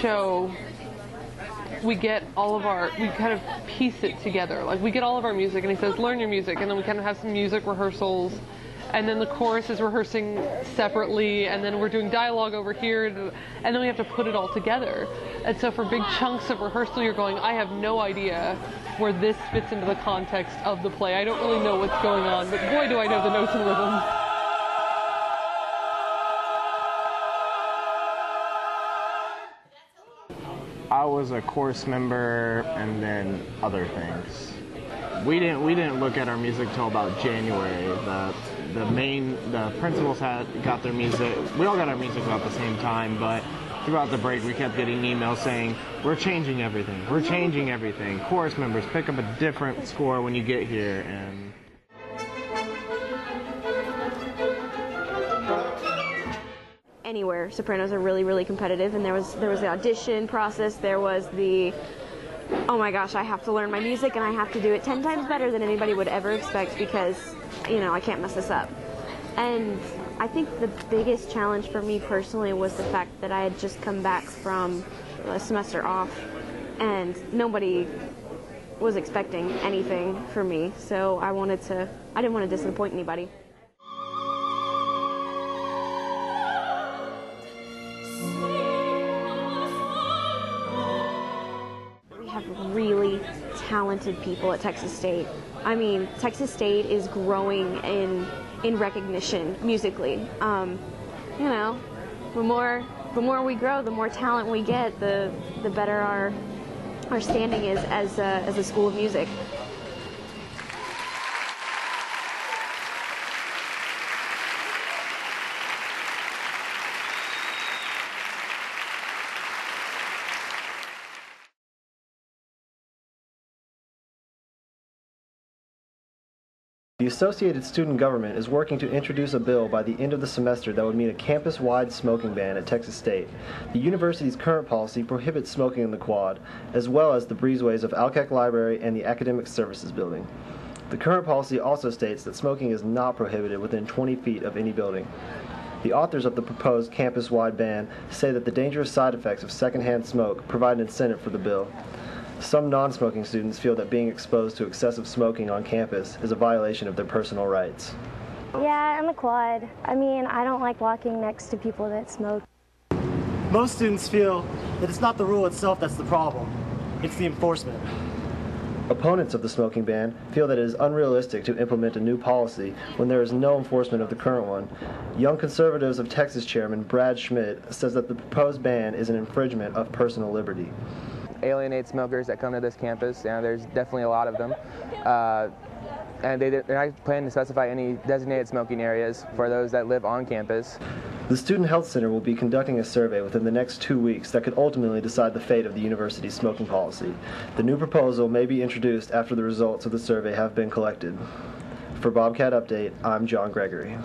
show, we kind of piece it together. Like, we get all of our music, and he says, learn your music, and then we kind of have some music rehearsals, and then the chorus is rehearsing separately, and then we're doing dialogue over here, and then we have to put it all together. And so for big chunks of rehearsal, you're going, I have no idea where this fits into the context of the play. I don't really know what's going on, but boy, do I know the notes and rhythms. I was a chorus member and then other things. We didn't look at our music till about January. The principals got their music. We all got our music about the same time, but throughout the break we kept getting emails saying, we're changing everything. We're changing everything. Chorus members, pick up a different score when you get here. And anywhere, sopranos are really, really competitive, and there was the audition process, there was the, oh my gosh, I have to learn my music and I have to do it 10 times better than anybody would ever expect because, you know, I can't mess this up. And I think the biggest challenge for me personally was the fact that I had just come back from a semester off and nobody was expecting anything from me, so I didn't want to disappoint anybody. Really talented people at Texas State. I mean, Texas State is growing in recognition musically. You know, the more we grow, the more talent we get, the better our standing is as a school of music. The Associated Student Government is working to introduce a bill by the end of the semester that would mean a campus-wide smoking ban at Texas State. The university's current policy prohibits smoking in the quad, as well as the breezeways of Alkek Library and the Academic Services Building. The current policy also states that smoking is not prohibited within 20 feet of any building. The authors of the proposed campus-wide ban say that the dangerous side effects of secondhand smoke provide an incentive for the bill. Some non-smoking students feel that being exposed to excessive smoking on campus is a violation of their personal rights. Yeah, in the quad. I mean, I don't like walking next to people that smoke. Most students feel that it's not the rule itself that's the problem, it's the enforcement. Opponents of the smoking ban feel that it is unrealistic to implement a new policy when there is no enforcement of the current one. Young Conservatives of Texas Chairman Brad Schmidt says that the proposed ban is an infringement of personal liberty. Alienate smokers that come to this campus, and there's definitely a lot of them. And they're not planning to specify any designated smoking areas for those that live on campus. The Student Health Center will be conducting a survey within the next 2 weeks that could ultimately decide the fate of the university's smoking policy. The new proposal may be introduced after the results of the survey have been collected. For Bobcat Update, I'm John Gregory.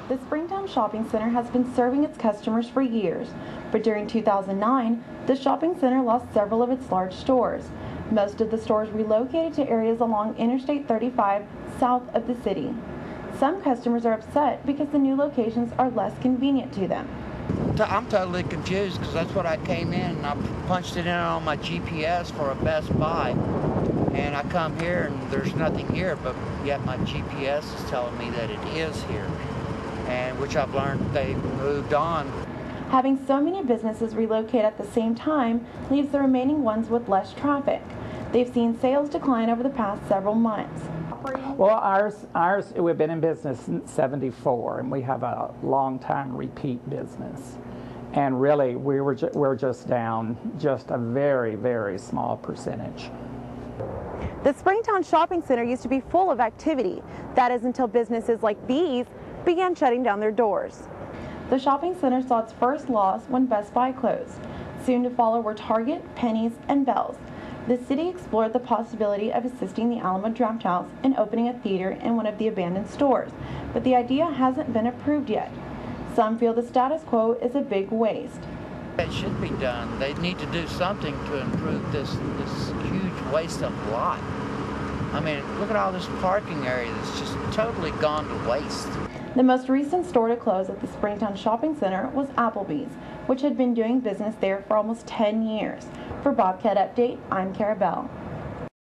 The Springtown Shopping Center has been serving its customers for years, but during 2009, the shopping center lost several of its large stores. Most of the stores relocated to areas along Interstate 35 south of the city. Some customers are upset because the new locations are less convenient to them. I'm totally confused because that's what I came in and I punched it in on my GPS for a Best Buy. And I come here and there's nothing here, but yet my GPS is telling me that it is here. And which I've learned they moved on. Having so many businesses relocate at the same time leaves the remaining ones with less traffic. They've seen sales decline over the past several months. Well, ours, we've been in business since '74, and we have a long-time repeat business. And really, we're just down just a very, very small percentage. The Springtown Shopping Center used to be full of activity. That is until businesses like these began shutting down their doors. The shopping center saw its first loss when Best Buy closed. Soon to follow were Target, Penny's, and Bell's. The city explored the possibility of assisting the Alamo Drafthouse in opening a theater in one of the abandoned stores, but the idea hasn't been approved yet. Some feel the status quo is a big waste. It should be done. They need to do something to improve this huge waste of lot. I mean, look at all this parking area that's just totally gone to waste. The most recent store to close at the Springtown Shopping Center was Applebee's, which had been doing business there for almost 10 years. For Bobcat Update, I'm Cara Bell.